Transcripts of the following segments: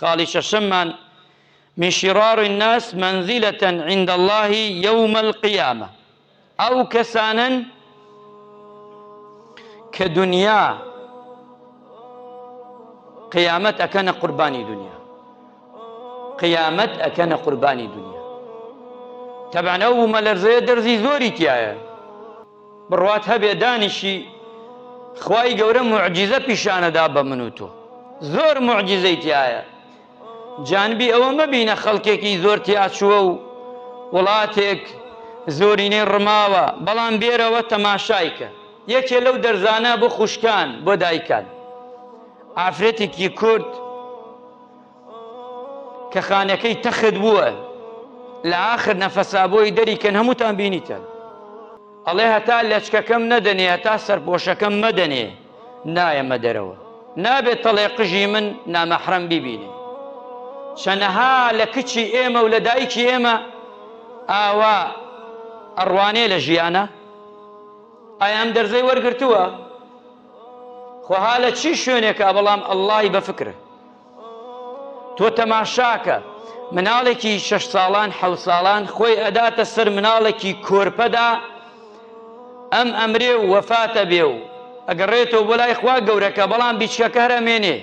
قال ششمان من شرار الناس منزلة عند الله يوم القيامة أو كسانا كدنيا قيامت أكن قرباني دنيا قيامت أكن قرباني دنيا طبعا أو ملرزي درزي زوري تيايا بروات هبي دانشي خواي قورا معجزة بشانة دابا منوتو زور معجزة تيايا جانبي أو مبين خلقك زور تياشو ولاتك زوريني الرماوة بلان بيرا وتماشايك يكي لو درزانا بو خوشكان بو دايكان عفرتكي كرد كخانكي تخد بوه لآخر نفسا بوي دري كان هموتان بينيتان الله تا لچككم ندني تا سرپوشكم مدني نايا مدروا نابي طليقجي من نامحرم ببيني شنها لكتشي ايما ولدايكي ايما آوا أرواني لجيانا ايام درزي ورقرتوا خو هالا چی شوێنێکە بەڵام ئەڵڵای بەفکرە تۆ تەماشاکە مناڵێکی 6 ساڵان 7 ساڵان خۆی ئەداتە سەر مناڵێکی کۆرپەدا ئەم ئەمرێ و وەفاتە بێ و ئەگەڕێتەوە بۆ لای خوا گەورەکە بەڵام بیچکەکە هەرەمێنێ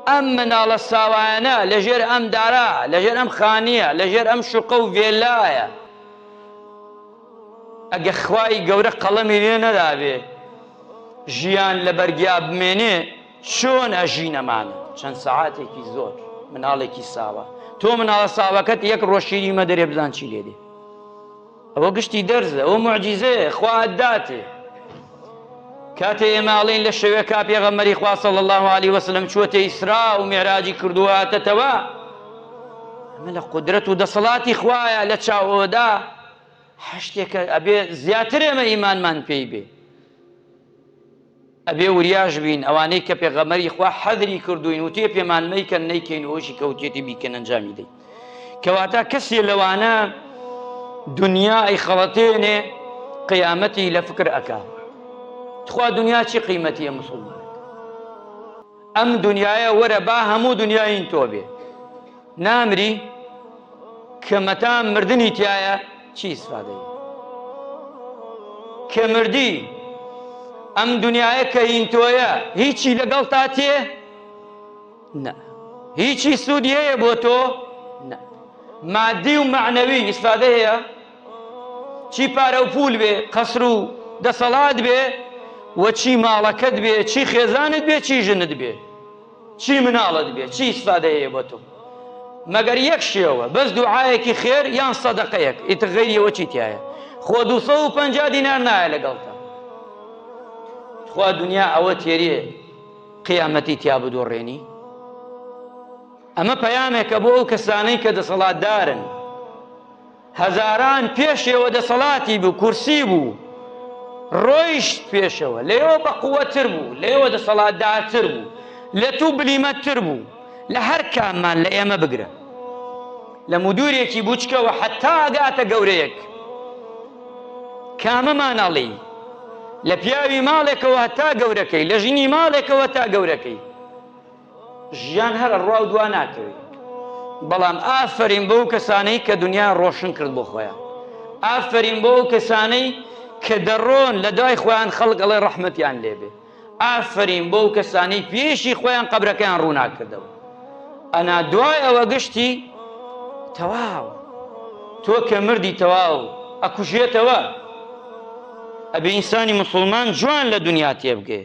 ئەم مناڵە ساوایانە لەژێر ئەم دارا لەژێر ئەم خانیە لەژێر ئەم شوقە و ڤێلایە ئەگە خوای گەورە قەڵەمی لێ نەدابێ ژیان لە بەرگیا بمێنێ چۆن ئەژی نەمانە چەند سەعاتێکی زۆر مناڵێکی ساوە تۆ مناڵە ساوەکەت یەک ڕۆژشیری مەدەرێ بزان چی لێ دێ ئەوە گشتی دەرزە ئەوە موعجیزەیە خوا ئەداتێ کاتێ ئێماڵین لە شەوێکا پێغەمبەری خوا صلی الله علیه وسلم چووەتە ئیسرا و میعراجی کردوواتەتەوە ئەمە لە قودرەت و دەسەڵاتی خوایە لە چاوەوەدا هەشتێکە ئەبێ زیاتر ئێمە ئیمانمان پێی بێ ئەبێ وریاژ بین ئەوانەی کە پێغەمبەری خوا حەدری کردوین و تێ پێمان مەیکەن نەیکەین ئەوەشی کەوتێتی بیکەن ئەنجامی دەین کەواتە کەسێ لەوانە دنیا ئەیخەڵەتێنێ قیامەتی لە فکر ئەکا خوا دنیا چی قیمەتیە موسڵمان ئەم دنیایە وەرە با هەموو دنیاین تۆ بێ نامری کە مەتا مردنی تایە چی ئیسفادەیە کە مردی ئەم دنیایە کە هین تۆیە هیچی لەگەڵ تا تێ نە هیچی سوودی هەیە بۆ تۆ نە مادی و معنەوی ئیسفادە هەیە چی پارە و پول بێ قەسر و دەسەڵات بێ و چی ماڵەکەت بێ چی خێزانت بێ چی ژنت بێ چی مناڵت بێ چی ئیسفادە هەیە بۆ تۆ مەگەر یەک شێوە بەس دوعایەکی خێر یان سەدەقەیەک ئیتر غەیریەوە چی تایە خۆ 250 دینار نایە لەگەڵتە خوا دنیا ئەوە تێریێ قیامەتی تیا بدۆڕێنی ئەمە پەیامێکە بۆ ئەو کەسانەی کە دەسەڵاتدارن هەزاران پێشێوە دەسەڵاتی بوو کورسی بوو ڕۆیشت پێشەوە لێوە بە قووەتر بوو لێوە دەسەڵاتدارتر بوو لە تو بلیمەتتر بوو لە هەر کاممان لە ئێمە بگرە لە مودورێکی بوچکەوە حەتا ئەگاتە گەورەیەک کامەمانەڵی لە پیاوی ماڵێکەوە تا گەورەکەی لە ژینی ماڵێکەوە تا گەورەکەی ژیان هەر ڕوا و دوا ناکەوێت بەڵام ئافرین بەو کەسانەی کە دنیا ڕۆشن کرد بۆ خۆیان ئافرین بۆ کەسانەی کە دەڕۆن لە دوای خۆیان خەڵک ئەڵێ ڕەحمەتیان لێبێ ئافرین بۆ کەسانەی پێشی خۆیان قەبرەکەیان ڕووناکردەوە ئەنا دوای ئەوە گشتی تەواو تۆ کە مردی تەواو ئەکوژێتەوە ئەبێ ئینسانی موسڵمان جوان لە دنیا تێبگێ